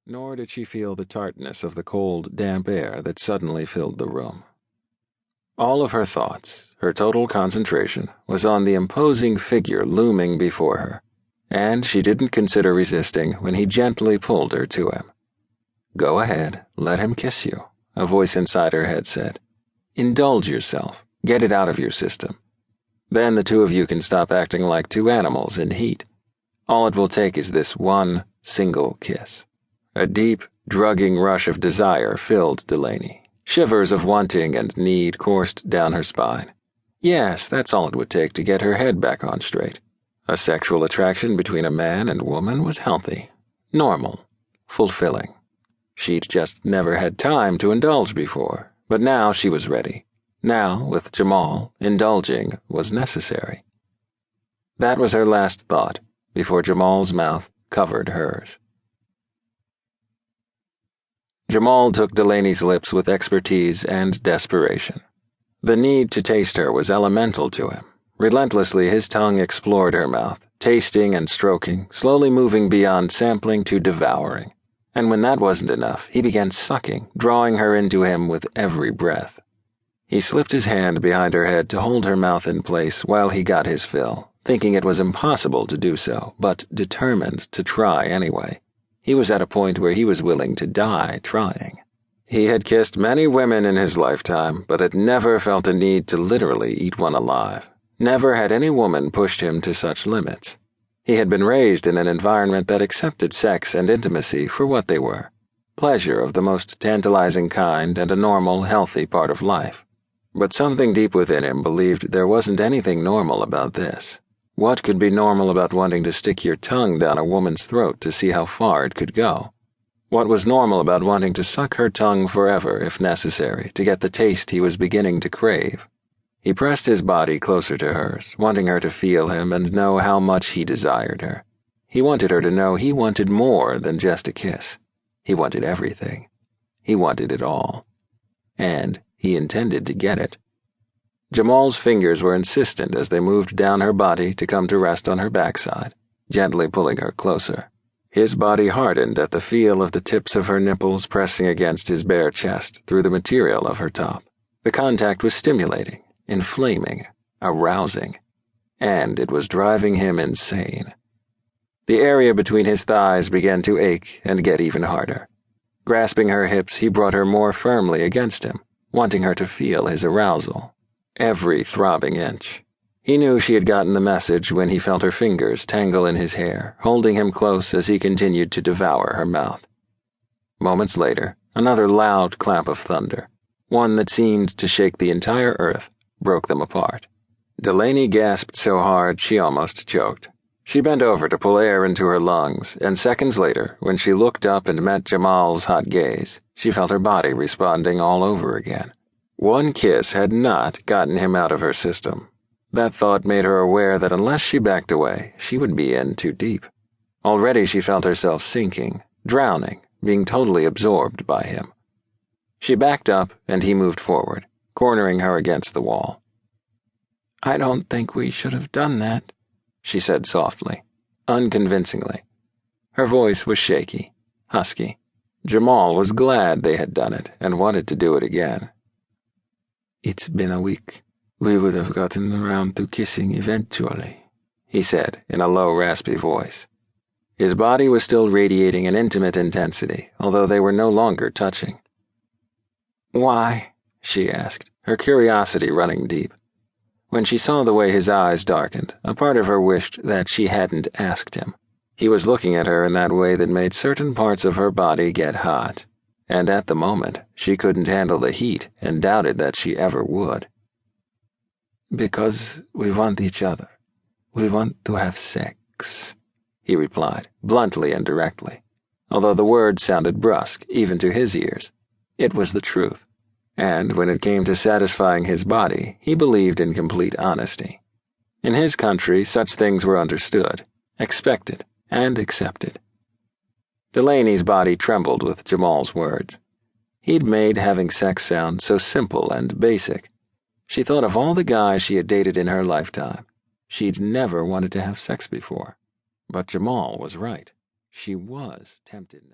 nor did she feel the tartness of the cold, damp air that suddenly filled the room. All of her thoughts, her total concentration, was on the imposing figure looming before her, and she didn't consider resisting when he gently pulled her to him. "Go ahead, let him kiss you," a voice inside her head said. "Indulge yourself, get it out of your system. Then the two of you can stop acting like two animals in heat. All it will take is this one single kiss." A deep, drugging rush of desire filled Delaney. Shivers of wanting and need coursed down her spine. Yes, that's all it would take to get her head back on straight. A sexual attraction between a man and woman was healthy, normal, fulfilling. She'd just never had time to indulge before, but now she was ready. Now, with Jamal, indulging was necessary. That was her last thought, before Jamal's mouth covered hers. Jamal took Delaney's lips with expertise and desperation. The need to taste her was elemental to him. Relentlessly, his tongue explored her mouth, tasting and stroking, slowly moving beyond sampling to devouring. And when that wasn't enough, he began sucking, drawing her into him with every breath. He slipped his hand behind her head to hold her mouth in place while he got his fill, thinking it was impossible to do so, but determined to try anyway. He was at a point where he was willing to die trying. He had kissed many women in his lifetime, but had never felt a need to literally eat one alive. Never had any woman pushed him to such limits. He had been raised in an environment that accepted sex and intimacy for what they were. Pleasure of the most tantalizing kind and a normal, healthy part of life. But something deep within him believed there wasn't anything normal about this. What could be normal about wanting to stick your tongue down a woman's throat to see how far it could go? What was normal about wanting to suck her tongue forever, if necessary, to get the taste he was beginning to crave? He pressed his body closer to hers, wanting her to feel him and know how much he desired her. He wanted her to know he wanted more than just a kiss. He wanted everything. He wanted it all. And he intended to get it. Jamal's fingers were insistent as they moved down her body to come to rest on her backside, gently pulling her closer. His body hardened at the feel of the tips of her nipples pressing against his bare chest through the material of her top. The contact was stimulating, inflaming, arousing, and it was driving him insane. The area between his thighs began to ache and get even harder. Grasping her hips, he brought her more firmly against him, wanting her to feel his arousal. Every throbbing inch. He knew she had gotten the message when he felt her fingers tangle in his hair, holding him close as he continued to devour her mouth. Moments later, another loud clap of thunder, one that seemed to shake the entire earth, broke them apart. Delaney gasped so hard she almost choked. She bent over to pull air into her lungs, and seconds later, when she looked up and met Jamal's hot gaze, she felt her body responding all over again. One kiss had not gotten him out of her system. That thought made her aware that unless she backed away, she would be in too deep. Already she felt herself sinking, drowning, being totally absorbed by him. She backed up, and he moved forward, cornering her against the wall. "I don't think we should have done that," she said softly, unconvincingly. Her voice was shaky, husky. Jamal was glad they had done it and wanted to do it again. "It's been a week. We would have gotten around to kissing eventually," he said in a low, raspy voice. His body was still radiating an intimate intensity, although they were no longer touching. "Why?" she asked, her curiosity running deep. When she saw the way his eyes darkened, a part of her wished that she hadn't asked him. He was looking at her in that way that made certain parts of her body get hot. And at the moment, she couldn't handle the heat and doubted that she ever would. "Because we want each other. We want to have sex," he replied, bluntly and directly. Although the words sounded brusque, even to his ears, it was the truth. And when it came to satisfying his body, he believed in complete honesty. In his country, such things were understood, expected, and accepted. Delaney's body trembled with Jamal's words. He'd made having sex sound so simple and basic. She thought of all the guys she had dated in her lifetime. She'd never wanted to have sex before. But Jamal was right. She was tempted now.